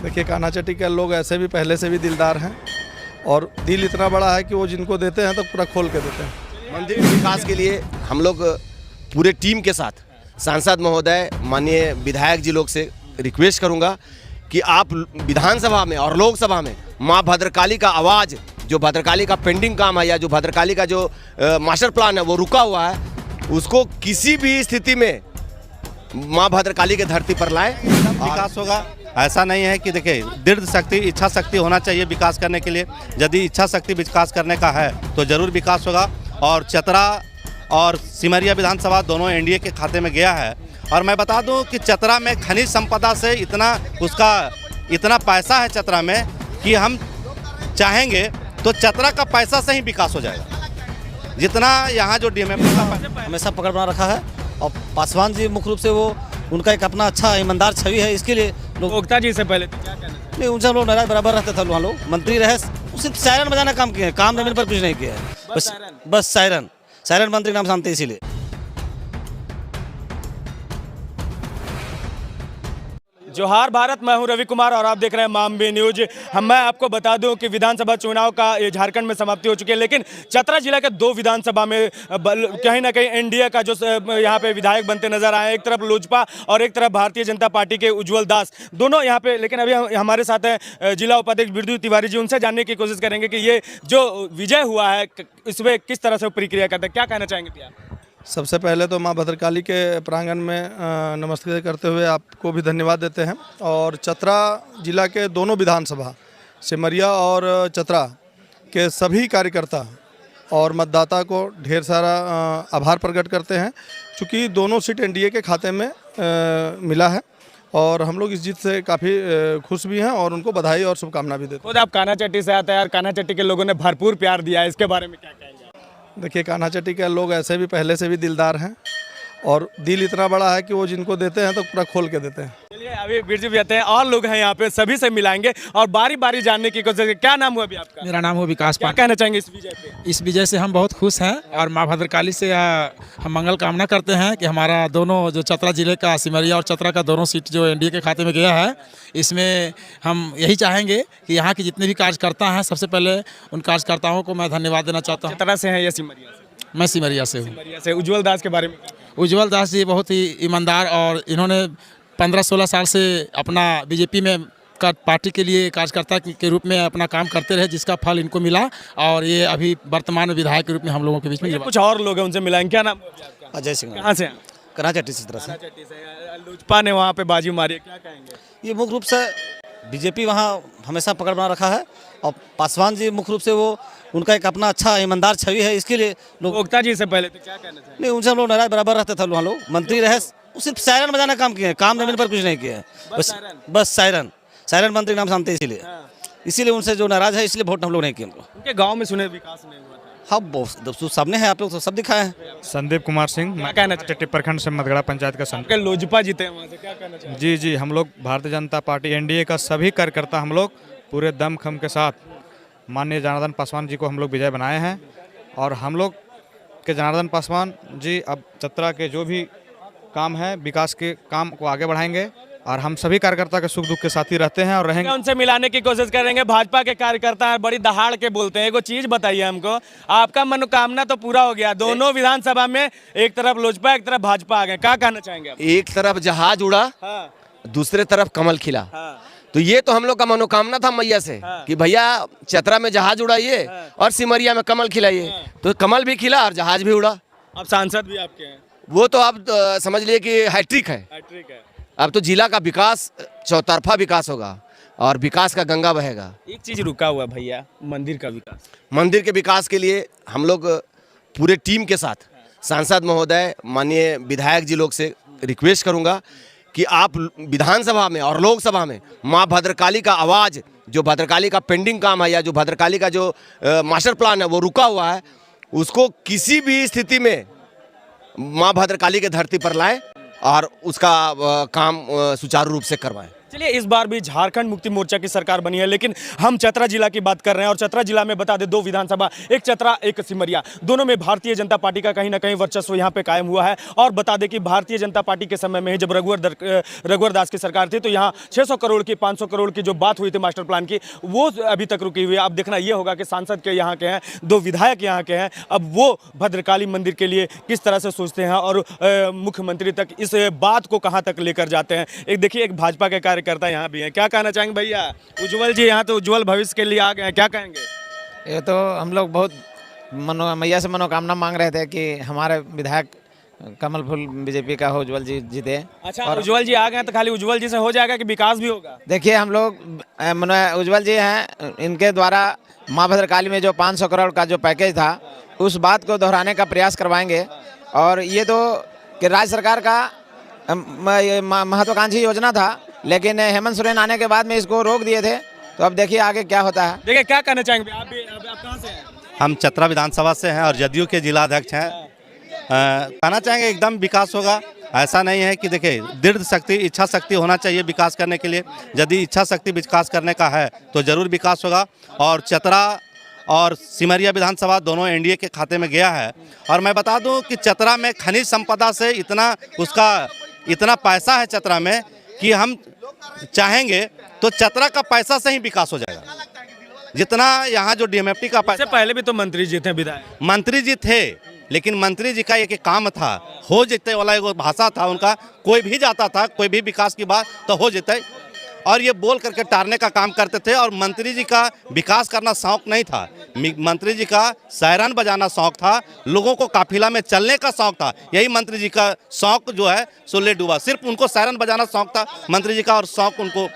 देखिए, कान्हा चट्टी के लोग ऐसे भी पहले से भी दिलदार हैं और दिल इतना बड़ा है कि वो जिनको देते हैं तो पूरा खोल के देते हैं। मंदिर के विकास के लिए हम लोग पूरे टीम के साथ सांसद महोदय, माननीय विधायक जी लोग से रिक्वेस्ट करूंगा कि आप विधानसभा में और लोकसभा में माँ भद्रकाली का आवाज़, जो भद्रकाली का पेंडिंग काम है या जो भद्रकाली का जो मास्टर प्लान है वो रुका हुआ है, उसको किसी भी स्थिति में माँ भद्रकाली के धरती पर लाएं। विकास होगा, ऐसा नहीं है कि देखिए दृढ़ शक्ति, इच्छा शक्ति होना चाहिए विकास करने के लिए। यदि इच्छा शक्ति विकास करने का है तो जरूर विकास होगा। और चतरा और सिमरिया विधानसभा दोनों एनडीए के खाते में गया है। और मैं बता दूं कि चतरा में खनिज संपदा से इतना पैसा है चतरा में कि हम चाहेंगे तो चतरा का पैसा से ही विकास हो जाएगा। जितना यहाँ जो डीएमएफ हमेशा पकड़ बना रखा है और पासवान जी मुख्य रूप से वो उनका एक अपना अच्छा ईमानदार छवि है, इसके लिए लोग ओक्ता जी से पहले क्या कहना चाहिए? नहीं, उनसे हम लोग नाराज बराबर रहते थे। वहाँ लोग मंत्री रहे, सिर्फ सायरन बजाना काम किए हैं, काम जमीन पर कुछ नहीं किया है। बस सायरन मंत्री नाम जानते हैं इसीलिए। जोहार भारत, मैं हूं रवि कुमार और आप देख रहे हैं मामबी न्यूज। मैं आपको बता दूं कि विधानसभा चुनाव का ये झारखंड में समाप्ति हो चुकी है, लेकिन चतरा जिला के दो विधानसभा में कहीं ना कहीं एनडीए का जो यहाँ पे विधायक बनते नजर आए, एक तरफ लोजपा और एक तरफ भारतीय जनता पार्टी के उज्जवल दास, दोनों यहाँ पे। लेकिन अभी हमारे साथ है जिला उपाध्यक्ष बिरजू तिवारी जी, उनसे जानने की कोशिश करेंगे कि ये जो विजय हुआ है इसमें किस तरह से प्रक्रिया करते हैं, क्या कहना चाहेंगे भैया? सबसे पहले तो माँ भद्रकाली के प्रांगण में नमस्ते करते हुए आपको भी धन्यवाद देते हैं। और चतरा जिला के दोनों विधानसभा, सिमरिया और चतरा के सभी कार्यकर्ता और मतदाता को ढेर सारा आभार प्रकट करते हैं, क्योंकि दोनों सीट एनडीए के खाते में मिला है और हम लोग इस जीत से काफ़ी खुश भी हैं और उनको बधाई और शुभकामना भी देते हैं। खुद आप कान्हा चट्टी से आते हैं और कान्हा चट्टी के लोगों ने भरपूर प्यार दिया है, इसके बारे में क्या कहेंगे? देखिए, कान्हा चट्टी के लोग ऐसे भी पहले से भी दिलदार हैं और दिल इतना बड़ा है कि वो जिनको देते हैं तो पूरा खोल के देते हैं। चलिए, अभी बिरजू भी आते हैं और लोग हैं यहाँ पे, सभी से मिलाएंगे और बारी बारी जानने की कोशिश। क्या नाम हुआ अभी आपका? मेरा नाम है विकास क्या पांडे। कहना चाहेंगे इस विजय पे? इस विजय से हम बहुत खुश हैं और माँ भद्रकाली से हम मंगल कामना करते हैं कि हमारा दोनों जो चतरा जिले का, सिमरिया और चतरा का दोनों सीट जो एनडीए के खाते में गया है, इसमें हम यही चाहेंगे कि यहाँ के जितने भी कार्यकर्ता हैं, सबसे पहले उन कार्यकर्ताओं को मैं धन्यवाद देना चाहता हूँ। चतरा से हैं या सिमरिया से? मैं सिमरिया से हूँ। सिमरिया से। उज्जवल दास के बारे में? उज्जवल दास जी बहुत ही ईमानदार और इन्होंने 15-16 साल से अपना बीजेपी में पार्टी के लिए कार्यकर्ता के रूप में अपना काम करते रहे, जिसका फल इनको मिला और ये अभी वर्तमान में विधायक के रूप में हम लोगों के बीच में। कुछ और लोग हैं, उनसे मिलाएंगे। क्या नाम हुआ अभी आपका? अजय सिंह, कहाँ से हैं? कान्हा चट्टी से तरह से। चट्टी से। लोजपा ने वहाँ पे बाजी मारी है, क्या कहेंगे? ये मुख्य रूप से बीजेपी वहाँ हमेशा पकड़ बना रखा है और पासवान जी मुख्य रूप से वो उनका एक अपना अच्छा ईमानदार छवि है, इसके लिए लोग ओक्ता जी से पहले तो क्या कहना चाहिए? नहीं, उनसे हम लोग नाराज बराबर रहते थे। वहाँ लोग मंत्री रहे, सिर्फ सायरन बजाना काम किए हैं, काम जमीन पर कुछ नहीं किया है। बस सायरन मंत्री नाम जानते हैं इसीलिए उनसे जो नाराज है, इसलिए वोट हम लोग नहीं किए उनको। उनके गाँव में सुने विकास नहीं हुआ था। हाँ, बहुत सामने है, आप लोग तो सब दिखाए हैं। संदीप कुमार सिंह, क्या कहना चाहिए? चट्टी प्रखंड से मधगड़ा पंचायत का संदीप। लोजपा जीते हैं वहाँ से, क्या कहना चाहिए? जी, हम लोग भारतीय जनता पार्टी एनडीए का सभी कार्यकर्ता हम लोग पूरे दम खम के साथ माननीय जनार्दन पासवान जी को हम लोग विजय बनाए हैं। और हम लोग के जनार्दन पासवान जी अब चतरा के जो भी काम है, विकास के काम को आगे बढ़ाएंगे और हम सभी कार्यकर्ता के सुख दुख के साथी रहते हैं और रहेंगे। उनसे मिलाने की कोशिश करेंगे। भाजपा के कार्यकर्ता बड़ी दहाड़ के बोलते हैं। एगो चीज बताइए हमको, आपका मनोकामना तो पूरा हो गया, दोनों विधानसभा में एक तरफ लोजपा एक तरफ भाजपा आ गए, क्या कहना चाहेंगे आप? एक तरफ जहाज उड़ा, दूसरे तरफ कमल खिला। तो ये तो हम लोग का मनोकामना था मैया से कि भैया चतरा में जहाज उड़ाइए और सिमरिया में कमल खिलाइए। तो कमल भी खिला और जहाज भी उड़ा। अब सांसद भी आपके हैं, वो तो आप समझ लिए कि हैट्रिक है। अब तो जिला का विकास, चौतरफा विकास होगा और विकास का गंगा बहेगा। एक चीज रुका हुआ भैया, मंदिर का विकास। मंदिर के विकास के लिए हम लोग पूरे टीम के साथ सांसद महोदय, माननीय विधायक जी लोग से रिक्वेस्ट करूंगा कि आप विधानसभा में और लोकसभा में माँ भद्रकाली का आवाज़, जो भद्रकाली का पेंडिंग काम है या जो भद्रकाली का जो मास्टर प्लान है वो रुका हुआ है, उसको किसी भी स्थिति में माँ भद्रकाली के धरती पर लाएं और उसका काम सुचारू रूप से करवाएं। चलिए, इस बार भी झारखंड मुक्ति मोर्चा की सरकार बनी है, लेकिन हम चतरा जिला की बात कर रहे हैं। और चतरा जिला में बता दें, 2 विधानसभा, एक चतरा एक सिमरिया, दोनों में भारतीय जनता पार्टी का कहीं ना कहीं वर्चस्व यहाँ पे कायम हुआ है। और बता दें कि भारतीय जनता पार्टी के समय में ही जब रघुवर दास की सरकार थी, तो यहाँ 600 करोड़ की 500 करोड़ की जो बात हुई थी मास्टर प्लान की, वो अभी तक रुकी हुई है। अब देखना ये होगा कि सांसद के यहाँ के हैं, 2 विधायक यहाँ के हैं, अब वो भद्रकाली मंदिर के लिए किस तरह से सोचते हैं और मुख्यमंत्री तक इस बात को कहाँ तक लेकर जाते हैं। एक देखिए, एक भाजपा के कार्यकर्ता यहाँ भी हैं, क्या कहना चाहेंगे भैया? उज्जवल जी यहाँ तो उज्जवल भविष्य के लिए आ गए हैं, क्या कहेंगे? ये तो हम लोग बहुत मैया से मनोकामना मांग रहे थे कि हमारे विधायक कमल फूल बीजेपी का हो, उज्जवल जी जीते। अच्छा, उज्जवल जी आ गए तो खाली उज्जवल जी से हो जाएगा कि विकास भी होगा? देखिए, हम लोग उज्जवल जी हैं, इनके द्वारा माँ भद्रकाली में जो 500 करोड़ का जो पैकेज था, उस बात को दोहराने का प्रयास करवाएंगे। और ये तो कि राज्य सरकार का महत्वाकांक्षी योजना था, लेकिन हेमंत सोरेन आने के बाद में इसको रोक दिए थे। तो अब देखिए आगे क्या होता है। देखिए, क्या कहना चाहेंगे आप कहाँ से हैं? हम चतरा विधानसभा से हैं और जदयू के जिला अध्यक्ष हैं। कहना चाहेंगे एकदम विकास होगा। ऐसा नहीं है कि देखिए, दृढ़ शक्ति, इच्छा शक्ति होना चाहिए विकास करने के लिए। यदि इच्छा शक्ति विकास करने का है तो ज़रूर विकास होगा। और चतरा और सिमरिया विधानसभा दोनों एनडीए के खाते में गया है। और मैं बता दूं कि चतरा में खनिज संपदा से इतना पैसा है चतरा में कि हम चाहेंगे तो चतरा का पैसा से ही विकास हो जाएगा। जितना यहाँ जो डीएमएफटी का पैसा, पहले भी तो मंत्री जी थे, विधायक मंत्री जी थे, लेकिन मंत्री जी का एक काम था, हो जेते वाला एक भाषा था उनका। कोई भी जाता था, कोई भी विकास की बात तो हो जेते, और ये बोल करके टारने का काम करते थे। और मंत्री जी का विकास करना शौक नहीं था, मंत्री जी का सायरन बजाना शौक था, लोगों को काफिला में चलने का शौक था। यही मंत्री जी का शौक जो है सो ले डूबा। सिर्फ उनको सायरन बजाना शौक था मंत्री जी का, और शौक उनको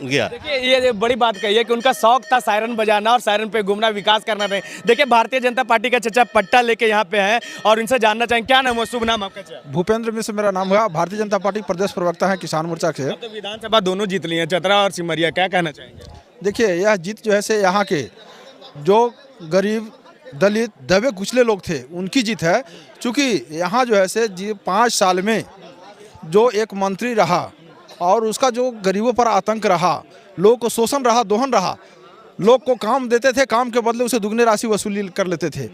गया। देखिए, ये बड़ी बात कही है कि उनका शौक था सायरन बजाना और सायरन पे घूमना, विकास करना नहीं। देखिए, भारतीय जनता पार्टी का चचा पट्टा लेके यहाँ पे हैं और इनसे जानना चाहेंगे, क्या नाम है, शुभ नाम आपका? चाचा भूपेंद्र मिश्र मेरा नाम है, भारतीय जनता पार्टी प्रदेश प्रवक्ता है किसान मोर्चा से। तो विधानसभा दोनों जीत ली हैं, चतरा और सिमरिया, क्या कहना चाहेंगे? देखिए, यह जीत जो है से यहाँ के जो गरीब, दलित, दबे कुचले लोग थे, उनकी जीत है। चूँकि यहाँ जो है से 5 साल में जो एक मंत्री रहा और उसका जो गरीबों पर आतंक रहा, लोगों को शोषण रहा, दोहन रहा, लोग को काम देते थे, काम के बदले उसे दुगनी राशि वसूली कर लेते थे।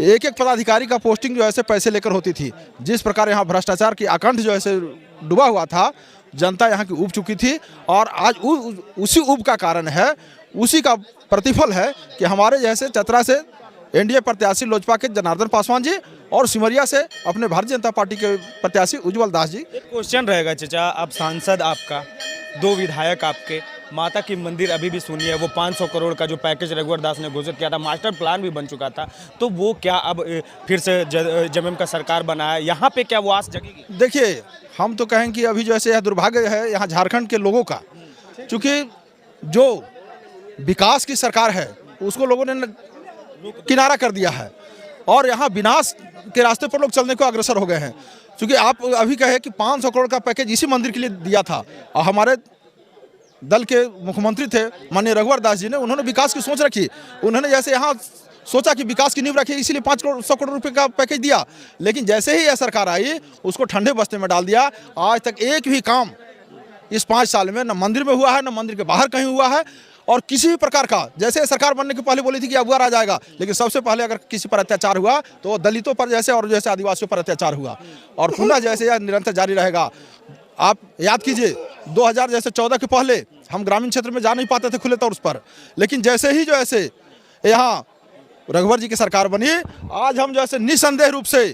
एक एक पदाधिकारी का पोस्टिंग जो है पैसे लेकर होती थी। जिस प्रकार यहाँ भ्रष्टाचार की आकंठ जो है डूबा हुआ था, जनता यहाँ की उब चुकी थी। और आज उसी उब का कारण है, उसी का प्रतिफल है कि हमारे जैसे चतरा से एनडीए प्रत्याशी लोजपा के जनार्दन पासवान जी और सिमरिया से अपने भारतीय जनता पार्टी के प्रत्याशी उज्जवल दास जी। एक क्वेश्चन रहेगा चाचा, अब सांसद आपका, 2 विधायक आपके, माता की मंदिर अभी भी सुनी है, वो 500 करोड़ का जो पैकेज रघुवर दास ने घोषित किया था, मास्टर प्लान भी बन चुका था, तो वो क्या अब फिर से जमीन का सरकार बना है, यहाँ पे क्या वो आस जगेगी? देखिए, हम तो कहें कि अभी जो ऐसे यह दुर्भाग्य है यहाँ झारखंड के लोगों का, क्योंकि जो विकास की सरकार है उसको लोगों ने किनारा कर दिया है और यहाँ विनाश के रास्ते पर लोग चलने को अग्रसर हो गए हैं। क्योंकि आप अभी कहे कि 500 करोड़ का पैकेज इसी मंदिर के लिए दिया था, और हमारे दल के मुख्यमंत्री थे माननीय रघुवर दास जी ने, उन्होंने विकास की सोच रखी। उन्होंने जैसे यहाँ सोचा कि विकास की नींव रखी, इसीलिए 500 करोड़ रुपए का पैकेज दिया। लेकिन जैसे ही यह सरकार आई, उसको ठंडे बस्ते में डाल दिया। आज तक एक भी काम इस 5 साल में न मंदिर में हुआ है, न मंदिर के बाहर कहीं हुआ है। और किसी भी प्रकार का, जैसे सरकार बनने के पहले बोली थी कि अगुआ आ जाएगा, लेकिन सबसे पहले अगर किसी पर अत्याचार हुआ तो दलितों पर जैसे और जैसे आदिवासियों पर अत्याचार हुआ, और पुनः जैसे यह निरंतर जारी रहेगा। आप याद कीजिए, 2014 के पहले हम ग्रामीण क्षेत्र में जा नहीं पाते थे खुले तौर पर, लेकिन जैसे ही जो ऐसे यहाँ रघुवर जी की सरकार बनी, आज हम जो ऐसे निसंदेह रूप से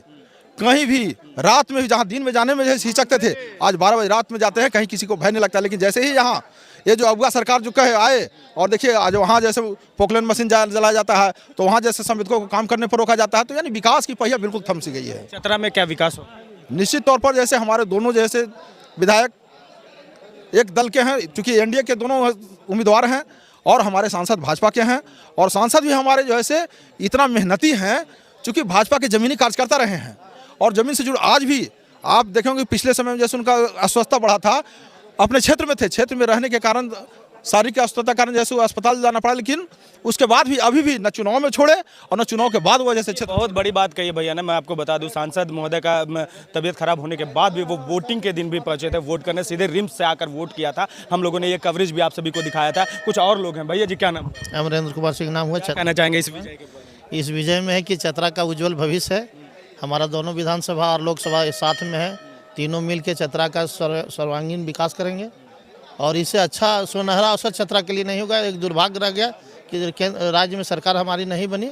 कहीं भी रात में भी, जहाँ दिन में जाने में जैसे हिचकते थे, आज 12 बजे रात में जाते हैं, कहीं किसी को भय नहीं लगता। लेकिन जैसे ही यहाँ ये जो अगुआ सरकार जो कहे आए, और देखिए आज वहाँ जैसे पोकलेन मशीन जलाया जाता है, तो वहाँ जैसे संविधान को काम करने पर रोका जाता है, तो यानी विकास की पहिया बिल्कुल थम सी गई है। चतरा में क्या विकास हो? निश्चित तौर पर जैसे हमारे दोनों जैसे विधायक एक दल के हैं, क्योंकि एनडीए के दोनों उम्मीदवार हैं और हमारे सांसद भाजपा के हैं, और सांसद भी हमारे जो है इतना मेहनती हैं, चूँकि भाजपा के जमीनी कार्यकर्ता रहे हैं और जमीन से जुड़। आज भी आप देखेंगे पिछले समय में जैसे उनका अस्वस्थता बढ़ा था, अपने क्षेत्र में थे, क्षेत्र में रहने के कारण शारीरिक अस्वस्थता के कारण जैसे वो अस्पताल जाना पड़ा, लेकिन उसके बाद भी अभी भी न चुनाव में छोड़े और न चुनाव के बाद वो जैसे क्षेत्र बहुत बड़ी बात कही है भैया ने। मैं आपको बता दूं, सांसद महोदय का तबीयत खराब होने के बाद भी वो वोटिंग के दिन भी पहुंचे थे वोट करने, सीधे रिम्स से आकर वोट किया था। हम लोगों ने ये कवरेज भी आप सभी को दिखाया था। कुछ और लोग हैं। भैया जी क्या नाम, अमरेंद्र कुमार सिंह नाम हुआ। क्या कहना चाहेंगे इस विजय के बारे इस विजय में है कि चतरा का उज्जवल भविष्य है। हमारा दोनों विधानसभा और लोकसभा साथ में है, तीनों मिल के चतरा का सर्वांगीण विकास करेंगे और इससे अच्छा सुनहरा अवसर चतरा के लिए नहीं होगा। एक दुर्भाग्य रह गया कि राज्य में सरकार हमारी नहीं बनी,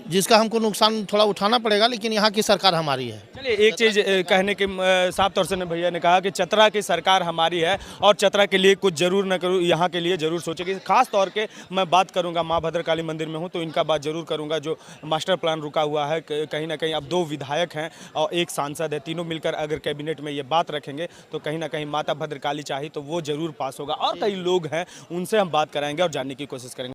जिसका हमको नुकसान थोड़ा उठाना पड़ेगा, लेकिन यहाँ की सरकार हमारी है। चलिए, एक चीज़ कहने के साफ तौर से भैया ने कहा कि चतरा की सरकार हमारी है और चतरा के लिए कुछ जरूर न करूँ, यहाँ के लिए जरूर सोचेगी। खास तौर के मैं बात करूँगा, माँ भद्रकाली मंदिर में हूँ तो इनका बात जरूर करूँगा। जो मास्टर प्लान रुका हुआ है, कहीं ना कहीं अब 2 विधायक हैं और 1 सांसद है, तीनों मिलकर अगर कैबिनेट में ये बात रखेंगे तो कहीं ना कहीं माता भद्रकाली चाहिए तो वो जरूर पास होगा। और कई लोग हैं, उनसे हम बात कराएंगे और जानने की कोशिश करेंगे।